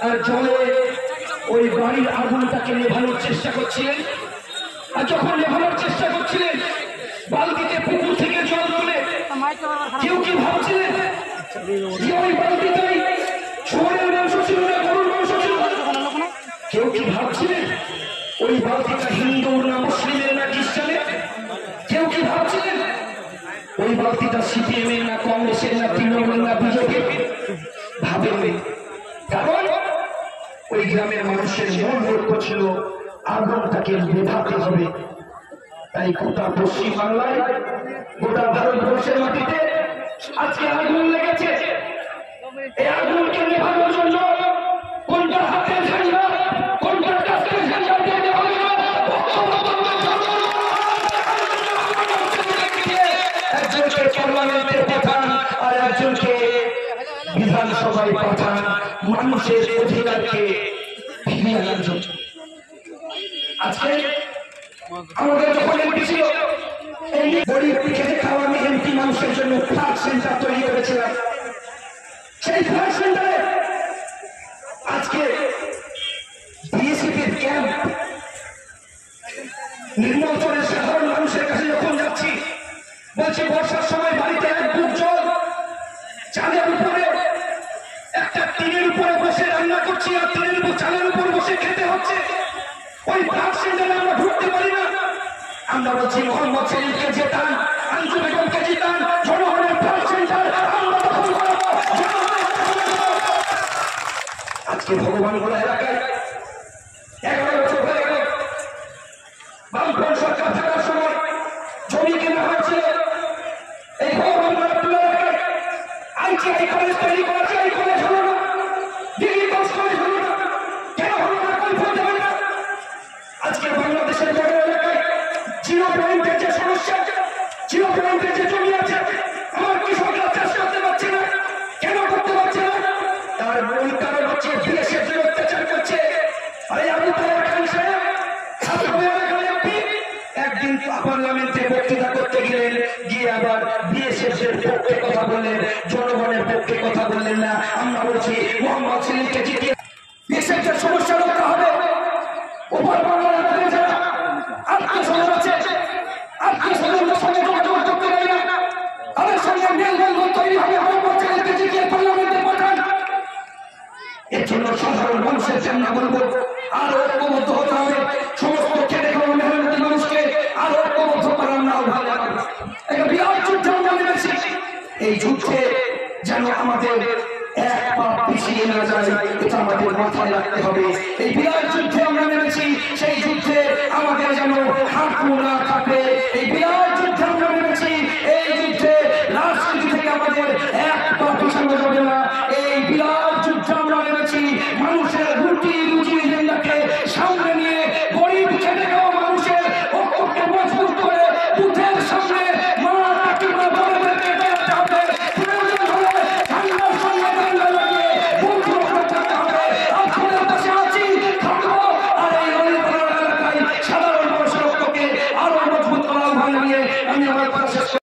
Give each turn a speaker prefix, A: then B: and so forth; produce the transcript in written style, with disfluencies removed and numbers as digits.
A: আর জলে ওই বাড়ির আগুনটাকে নেভানোর চেষ্টা করছিলেন। আর যখন নেভানোর চেষ্টা করছিলেন বালতিতে পুকুর থেকে জল তুলে কেউ কি ভাবছিলেন যে ওই বালতিটাই শহরের মাংস ছিল না গরুর মাংস ছিল? কেউ কি ভাবছিলেন ওই বালতিটা হিন্দুর না মুসলিমের না খ্রিস্টানের? কেউ কি ভাবছিলেন ওই বালতিটা সিপিএমের না কংগ্রেসের না তৃণমূল না বিজেপির? ভাবেননি, কারণ ওই গ্রামের মানুষের মন লক্ষ্য ছিল আগুনটাকে নেভাতে হবে। তাই গোটা পশ্চিম বাংলায় গোটা ভারতবর্ষের মাটিতে আজকে আগুন লেগেছে। এই আগুনকে নেভানোর জন্য কোনটা হাতে ঝান্ডা কোনটা কাছে ঝান্ডা দিয়ে দেওয়া হলো। একজনকে পার্লামেন্টে পাঠান আর একজনকে বিধানসভায় পাঠান মানুষের অধিকারকে ফিরিয়ে আনার জন্য। আজকে আমাদের যখন এমপি ছিল এই গরিব খেতে খাওয়া এমপি মানুষের জন্য ফ্ল্যাট সেন্টার তৈরি করেছিলাম। সেই ফ্ল্যাট সেন্টারে আজকে বিএসএফের ক্যাম্প নির্মলচরের সাধারণ মানুষের কাছে যখন যাচ্ছি বলছি বর্ষার সময় বাড়িতে এক বুক জল, চালের উপরে একটা টিনের উপরে বসে রান্না করছি আর টিনের উপর চালের উপর বসে খেতে হচ্ছে। ওই ফ্ল্যাট সেন্টারে আমরা ঢুকতে পারি না। আমরা বলছি মোহাম্মদ সেলিমকে জেতান, আঞ্জু বেগমকে জিতান, জনগণের ফ্ল্যাট সেন্টার আমরা দখল করব। আজকে ভগবানগোলা এলাকায় 11 বছর হয়ে গেল বামফ্রন্ট সরকার থাকার সময় জমি কেনা হয়েছিল। এই ভগবানগোলা এলাকায় আইটিআই কলেজ তৈরি করা, আইটিআই কলেজ হলো না, ডিগ্রি কোর্স কলেজ হলো না, কেন হলো না কনফার্ম দেবেন না। আজকে বাংলাদেশের বড় এলাকায় জিরো পয়েন্টের যে সমস্যা, জিরো পয়েন্টের যে জমি আছে, আমার কৃষকরা চাষ করতে পারছে না। কেন করতে পারছে না? তার মূল কারণ হচ্ছে বিএসএফ যে অত্যাচার করছে। আরে আবু তাহের খান সাহেব একদিন পার্লামেন্টে বক্তৃতা করতে গেলেন, গিয়ে আবার বিএসএফ এর পক্ষে কথা বললেন, জনগণের পক্ষে কথা বললেন না। আমরা বলছি মোহাম্মদ সেলিমকে জিতিয়ে বিএসএফ এর সমস্যা রক্ষা হবে। উপর বাংলার আমাদের যারা আত্মীয় আছে, আত্মীয় স্বজনদের সঙ্গে যোগাযোগ করতে পারি না, তাদের সঙ্গে মেলবন্ধন তৈরি হবে। মোহাম্মদ সেলিমকে জিতিয়ে পার্লামেন্টে পাঠান। এর জন্য সাধারণ মানুষের সামনে বলবো আরো ঐক্যবদ্ধ হতে হবে। সমস্ত খেটে খাওয়া মেহনতি মানুষকে আরো ঐক্যবদ্ধ করার নাও ভালো একটা বিরাট যুদ্ধ আমরা নেমেছি। এই যুদ্ধে যেন আমাদের এক পা পিছিয়ে না যায়, এটা আমাদের মাথায় রাখতে হবে। এই বিরাট যুদ্ধে আমরা নেমেছি, সেই যুদ্ধে আমাদের যেন হাঁটু না থাকে।